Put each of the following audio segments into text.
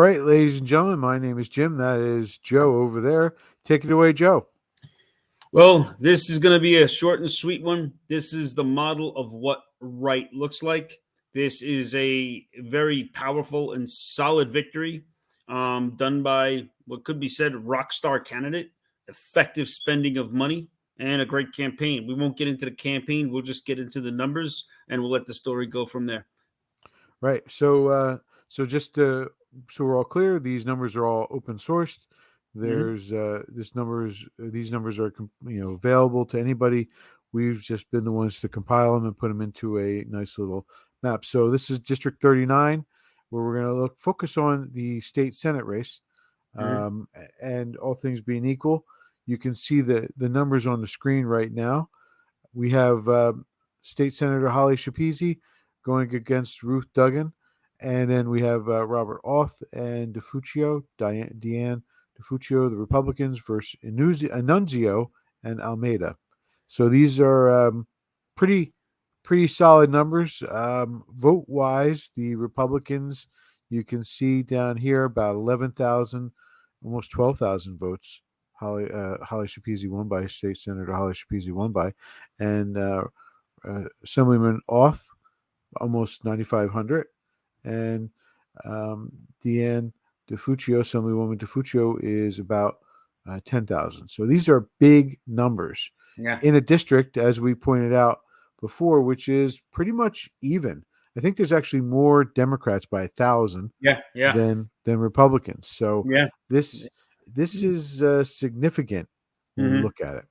right, ladies and gentlemen, my name is Jim. That is Joe over there. Take it away, Joe. Well, this is going to be a short and sweet one. This is the model of what right looks like. This is a very powerful and solid victory done by what could be said rock star candidate, effective spending of money, and a great campaign. We won't get into the campaign. We'll just get into the numbers, and we'll let the story go from there. Right. So just so we're all clear, these numbers are all open sourced. Mhm. There's these numbers are available to anybody. We've just been the ones to compile them and put them into a nice little map. So this is District 39, where we're going to focus on the state senate race. Mhm. And all things being equal, you can see the numbers on the screen right now. We have State Senator Holly Schepisi going against Ruth Duggan. And then we have Robert Auth and Deanne DeFuccio, the Republicans, versus Annunzio and Almeida. So these are pretty solid numbers. Vote wise, the Republicans, you can see down here about 11,000, almost 12,000 votes. Holly Schepisi won by, State Senator Holly Schepisi won by, and Assemblyman Auth almost 9,500, and Deanne DeFuccio, Assemblywoman DeFuccio, is about 10,000. So these are big numbers Yeah. in a district, as we pointed out before, which is pretty much even. I think there's actually more Democrats by 1,000 Yeah. Yeah. than Republicans. So Yeah. this is significant when we Mhm. look at it.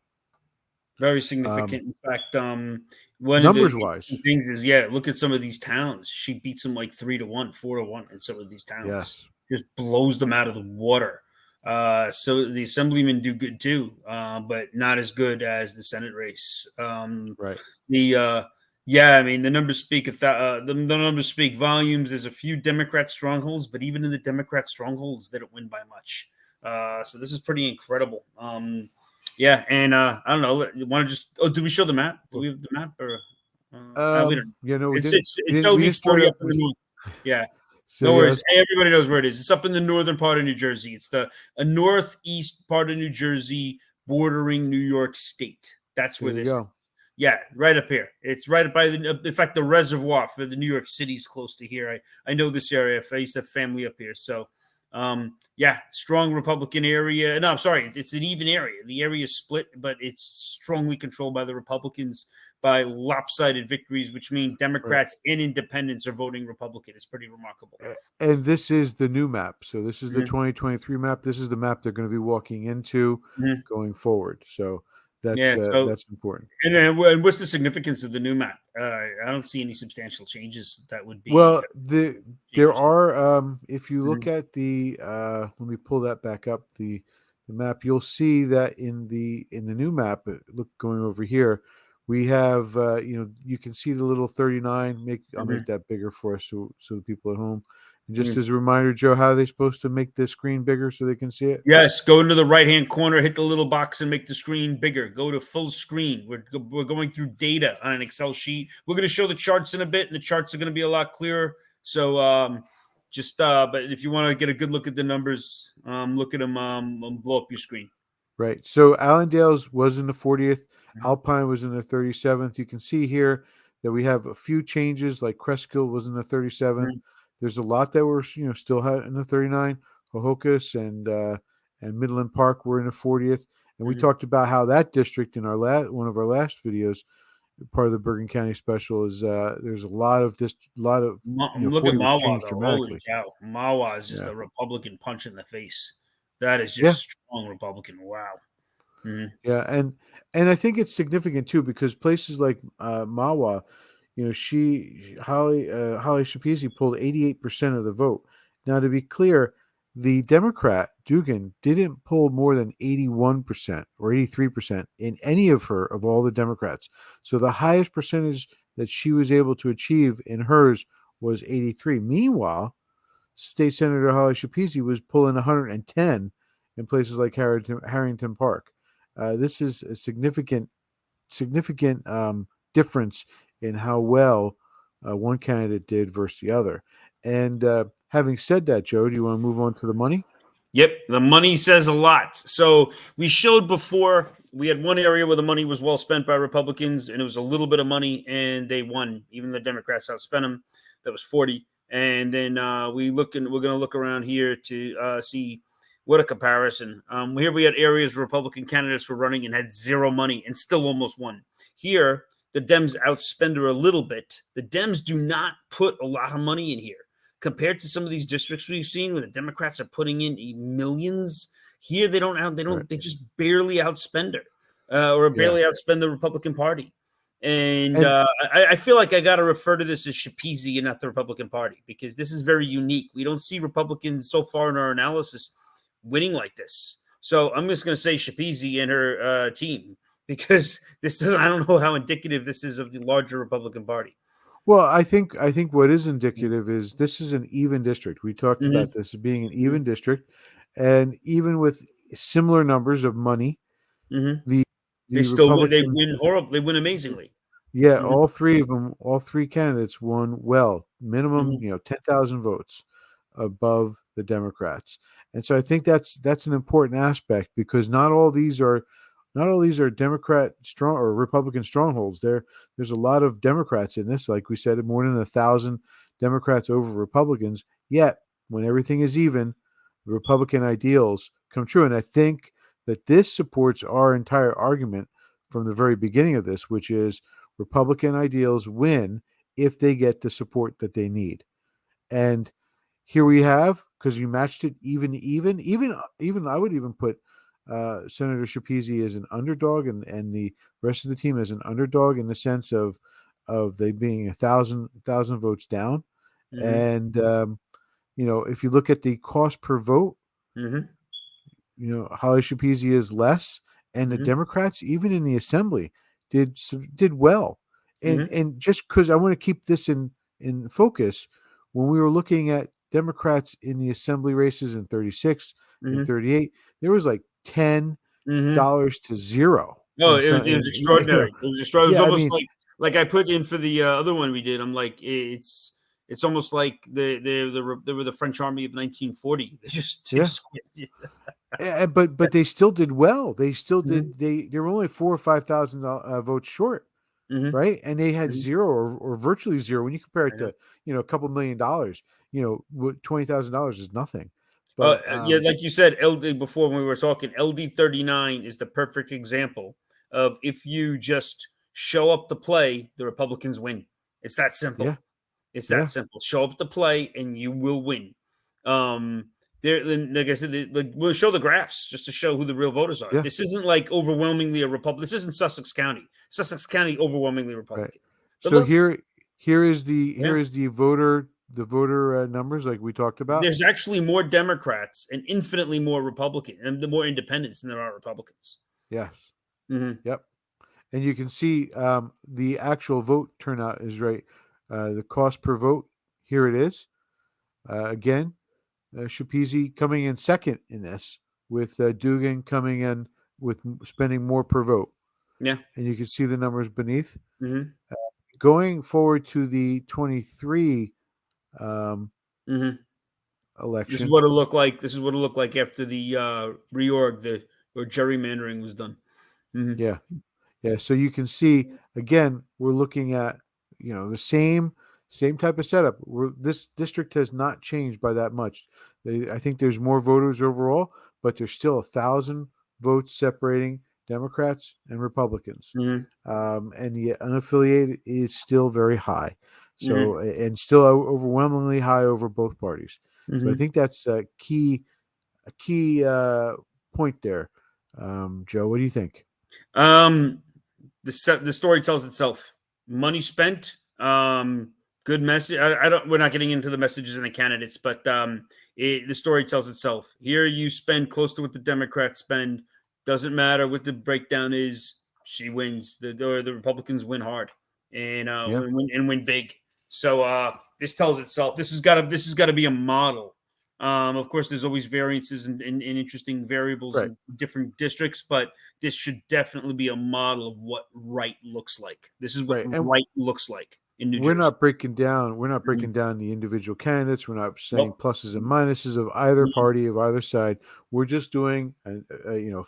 Very significant. In fact, one of the Numbers interesting wise, things is, look at some of these towns. She beats them like 3-1, 4-1 in some of these towns. yes, Just blows them out of the water. So the assemblymen do good too, but not as good as the Senate race. right. The Yeah, I mean the numbers speak the numbers speak volumes. There's a few Democrat strongholds, but even in the Democrat strongholds, they don't win by much. So this is pretty incredible. Yeah, and I don't know. You want to just? Oh, do we show the map? Do we have the map or? We don't. We It's didn't it's we it's didn't we LD didn't start 40 up. up in the north. Yeah, So no worries. yes, Hey, everybody knows where it is. It's up in the northern part of New Jersey. It's the a northeast part of New Jersey, bordering New York State. That's there where you this is. go. Yeah, right up here. It's right by the. In fact, the reservoir for the New York City's close to here. I know this area. I used to have family up here, so yeah, strong Republican area. No, I'm sorry, it's an even area. The area is split, but it's strongly controlled by the Republicans by lopsided victories, which mean Right. Democrats and independents are voting Republican. It's pretty remarkable. And this is the new map. So this is the Mhm. 2023 map. This is the map they're going to be walking into Mhm. going forward. So Yeah. So, that's important. and then what's the significance of the new map? I don't see any substantial changes that would be Well, there changes. are if you look Mhm. at the let me pull that back up, the map, you'll see that in the new map, look, going over here, we have you can see the little 39. I'll make Mhm. that bigger for us, so the people at home. And just Mhm. as a reminder, Joe, how are they supposed to make the screen bigger so they can see it? Yes, go into the right-hand corner, hit the little box and make the screen bigger. Go to full screen. We're going through data on an Excel sheet. We're going to show the charts in a bit, and the charts are going to be a lot clearer. So but if you want to get a good look at the numbers, look at them, blow up your screen. Right. So Allendale's was in the 40th. Mhm. Alpine was in the 37th. You can see here that we have a few changes, like Creskill was in the 37th. Mhm. There's a lot that were still had in the 39. Hohokus and Midland Park were in the 40th. And we Mhm. talked about how that district in our one of our last videos, part of the Bergen County special, is there's a lot of Look at 40 was Mawa, changed though. Holy dramatically. cow. Mawa is just Yeah. a Republican punch in the face. That is Yeah. just strong Republican. Wow. Mhm. Yeah, and I think it's significant too because places like Mawa, Holly Schepisi pulled 88% of the vote. Now, to be clear, the Democrat Dugan didn't pull more than 81% or 83% in any of all the Democrats. So the highest percentage that she was able to achieve in hers was 83. Meanwhile, State Senator Holly Schepisi was pulling 110 in places like Harrington Park. This is a significant difference in how well one candidate did versus the other. And having said that, Joe, do you want to move on to the money? Yep, the money says a lot. So we showed before, we had one area where the money was well spent by Republicans, and it was a little bit of money, and they won. Even the Democrats outspent them. That was 40. And then we're going to look around here to see what a comparison. Here we had areas where Republican candidates were running and had zero money and still almost won. Here, the Dems outspend her a little bit. The Dems do not put a lot of money in here. Compared to some of these districts we've seen where the Democrats are putting in millions, here they don't, they just barely outspend her or barely outspend the Republican Party. And I feel like I got to refer to this as Shapizi and not the Republican Party, because this is very unique. We don't see Republicans so far in our analysis winning like this. So I'm just going to say Shapizi and her team, because I don't know how indicative this is of the larger Republican Party. Well, I think what is indicative is this is an even district. We talked about this as being an even district, and even with similar numbers of money, the they win horrible. They win amazingly. Yeah, all three of them, all three candidates won well, minimum 10,000 votes above the Democrats, and so I think that's an important aspect, because not all these are Democrat strong or Republican strongholds. There's a lot of Democrats in this. Like we said, more than 1,000 Democrats over Republicans. Yet, when everything is even, the Republican ideals come true. And I think that this supports our entire argument from the very beginning of this, which is Republican ideals win if they get the support that they need. And here we have, because you matched it even I would even put Senator Shapizi as an underdog, and the rest of the team as an underdog, in the sense of they being 1,000 votes down. And if you look at the cost per vote, Holly Shapizi is less, and the Democrats, even in the assembly, did well. And just because I want to keep this in focus, when we were looking at Democrats in the assembly races in 36 and 38, there was like $10 to zero. Oh, it was extraordinary. It was extraordinary. It was almost like I put in for the other one we did. I'm like, it's almost like they were the French army of 1940. They just but they still did well. They still did. They were only 4,000 or 5,000 votes short, right? And they had zero or virtually zero. When you compare it to a couple $1 million, $20,000 is nothing. But like you said, LD before when we were talking, LD 39 is the perfect example of if you just show up to play, the Republicans win. It's that simple. Yeah. It's that simple. Show up to play and you will win. Like I said, we'll show the graphs just to show who the real voters are. Yeah. This isn't like overwhelmingly a Republican. This isn't Sussex County. Sussex County overwhelmingly Republican. Right. So here is the voter numbers like we talked about. There's actually more Democrats and infinitely more Republican and the more independents than there are Republicans. Yes. Yep. And you can see the actual vote turnout is right. The cost per vote, here it is. Again, Shapizi coming in second in this, with Dugan coming in with spending more per vote. Yeah. And you can see the numbers beneath. Going forward to the 23 election. This is what it looked like. This is what it looked like after the reorg, where gerrymandering was done. Yeah. So you can see, again, we're looking at the same type of setup. This district has not changed by that much. I think there's more voters overall, but there's still 1,000 votes separating Democrats and Republicans, and the unaffiliated is still very high. So and still overwhelmingly high over both parties. So I think that's a key point there. Joe, what do you think? The story tells itself. Money spent. Good message. We're not getting into the messages and the candidates, but the story tells itself. Here, you spend close to what the Democrats spend. Doesn't matter what the breakdown is. She wins. The Republicans win hard and win big. So this tells itself. This has got to be a model. Of course, there's always variances and interesting variables in different districts, but this should definitely be a model of what right looks like. This is what right looks like. in New we're Jersey. not breaking down. We're not Mhm. breaking down the individual candidates. We're not saying Nope. pluses and minuses of either Mhm. party of either side. We're just doing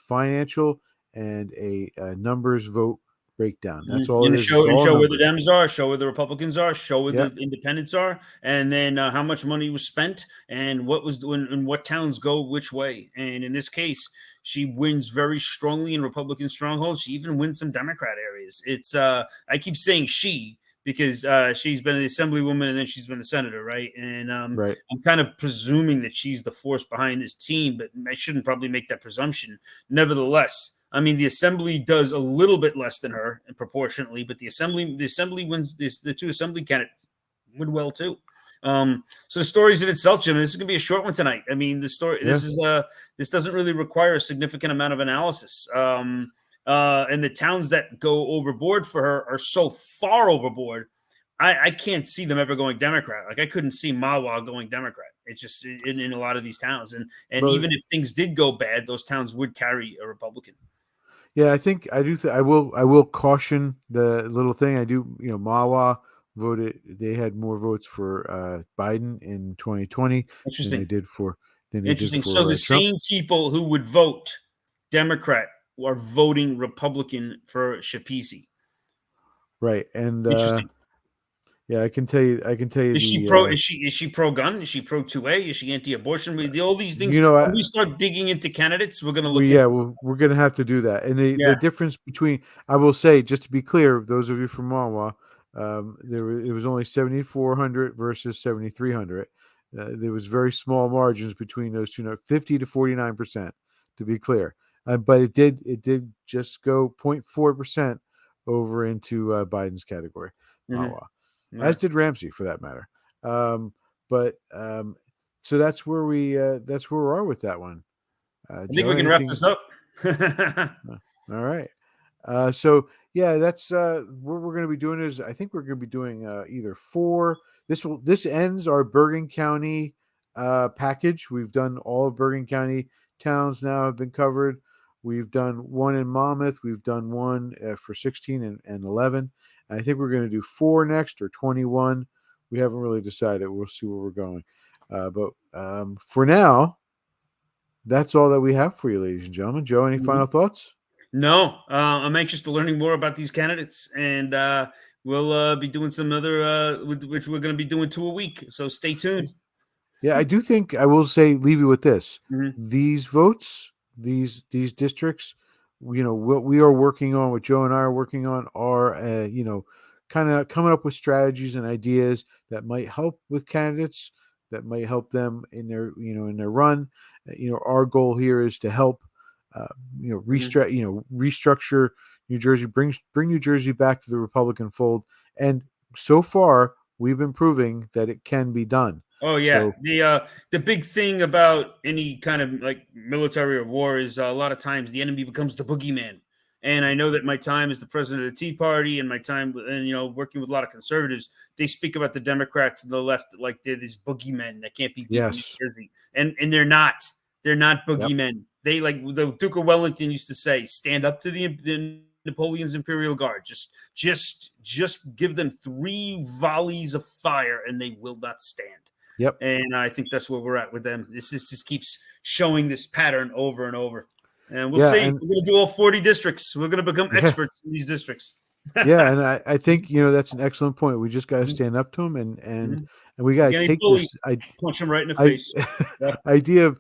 financial and a numbers vote breakdown. That's all And it to is. It's all show where the numbers. Dems are, show where the Republicans are, show where the Yep. independents are, and then how much money was spent and what was doing and what towns go which way. And in this case, she wins very strongly in Republican strongholds. She even wins some Democrat areas. It's I keep saying she because she's been the assemblywoman and then she's been the senator, right? And Right. I'm kind of presuming that she's the force behind this team, but I shouldn't probably make that presumption. Nevertheless, I mean, the assembly does a little bit less than her proportionately, but the assembly wins. The two assembly candidates win well too. So the stories in itself, Jim, this is going to be a short one tonight. I mean, the story. Yeah. This doesn't really require a significant amount of analysis. And the towns that go overboard for her are so far overboard. I can't see them ever going Democrat. Like I couldn't see Mawa going Democrat. It's just in a lot of these towns, and But even if things did go bad, those towns would carry a Republican. yeah, I think I do. I will caution the little thing. I do. Mawa voted. They had more votes for Biden in 2020 than they Interesting. did for Interesting. So the Trump. same people who would vote Democrat are voting Republican for Shapizi. Right. And Interesting. yeah, I can tell you. I can tell you Is she the. pro? Is she pro gun? Is she pro 2A? Is she anti-abortion? All these things. When we start digging into candidates, we're going to look into. We're going to have to do that. And the Yeah. difference between, I will say, just to be clear, those of you from Mawa, it was only 7,400 versus 7,300. There was very small margins between those two, 50 to 49%, to be clear. But it did just go 0.4% over into Biden's category, Mhm. Mawa, as Right. did Ramsey for that matter. But so that's where we are with that one. I think Joe, we can wrap anything? this up. All right. So yeah, that's what we're going to be doing. Is I think we're going to be doing either four. This ends our Bergen County package. We've done all of Bergen County towns now have been covered. We've done one in Monmouth. We've done one for 16 and 11. And I think we're going to do four next or 21. We haven't really decided. We'll see where we're going. But for now, that's all that we have for you, ladies and gentlemen. Joe, any final thoughts? No, I'm anxious to learning more about these candidates, and we'll be doing some other, which we're going to be doing 2 a week. So stay tuned. Yeah, I do think I will say leave you with this. Mhm. These votes, these districts, what we are working on, what Joe and I are working on are kind of coming up with strategies and ideas that might help with candidates, that might help them in their run. Our goal here is to help Mhm. restructure New Jersey, bring New Jersey back to the Republican fold. And so far, we've been proving that it can be done. Oh yeah, So the big thing about any kind of like military or war is a lot of times the enemy becomes the boogeyman. And I know that my time as the president of the Tea Party and my time and working with a lot of conservatives, they speak about the Democrats and the left like they're these boogeymen that can't be beaten in yes, New Jersey, and they're not. They're not yep, boogeymen. They like the Duke of Wellington used to say, stand up to the Napoleon's Imperial Guard. Just give them 3 volleys of fire and they will not stand. yep, And I think that's where we're at with them. This just keeps showing this pattern over and over. And we'll yeah, see. and We're going to do all 40 districts. We're going to become yeah, experts in these districts. yeah, and I think that's an excellent point. We just got to Mhm, stand up to them, and and mhm. and we got to Get any take bully, this I punch him right in the I face. Yeah. idea of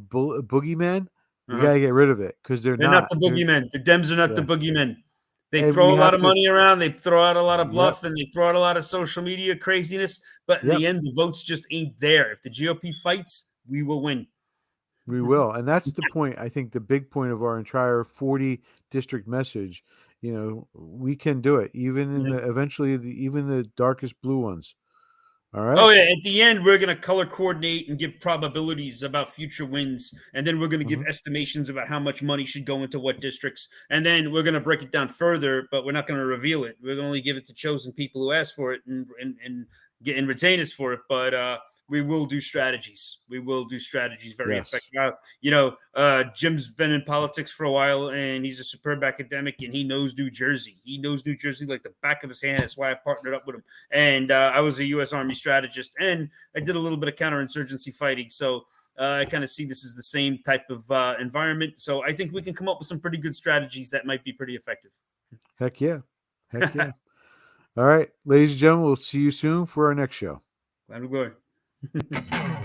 boogeyman. We got Uh-huh. to get rid of it because they're They're not not. the boogeymen. The Dems are not the Yeah, boogeymen. They and throw we a lot have of to. money around. They throw out a lot of Yep, bluff and they throw out a lot of social media craziness. But in yep. the end, the votes just ain't there. If the GOP fights, we will win. We will. And that's the point. I think the big point of our entire 40 district message, we can do it, even in even the darkest blue ones. All Oh right. yeah, at the end we're going to color coordinate and give probabilities about future wins, and then we're going to give Mhm. estimations about how much money should go into what districts, and then we're going to break it down further, but we're not going to reveal it. We're going to only give it to chosen people who ask for it and get and retain us for it. But we will do strategies. We will do strategies very Yes. effective. Jim's been in politics for a while, and he's a superb academic, and he knows New Jersey. He knows New Jersey like the back of his hand. That's why I partnered up with him. And I was a U.S. Army strategist, and I did a little bit of counterinsurgency fighting. So I kind of see this as the same type of environment. So I think we can come up with some pretty good strategies that might be pretty effective. Heck yeah. Heck yeah. All right, ladies and gentlemen, we'll see you soon for our next show. Glad we're going.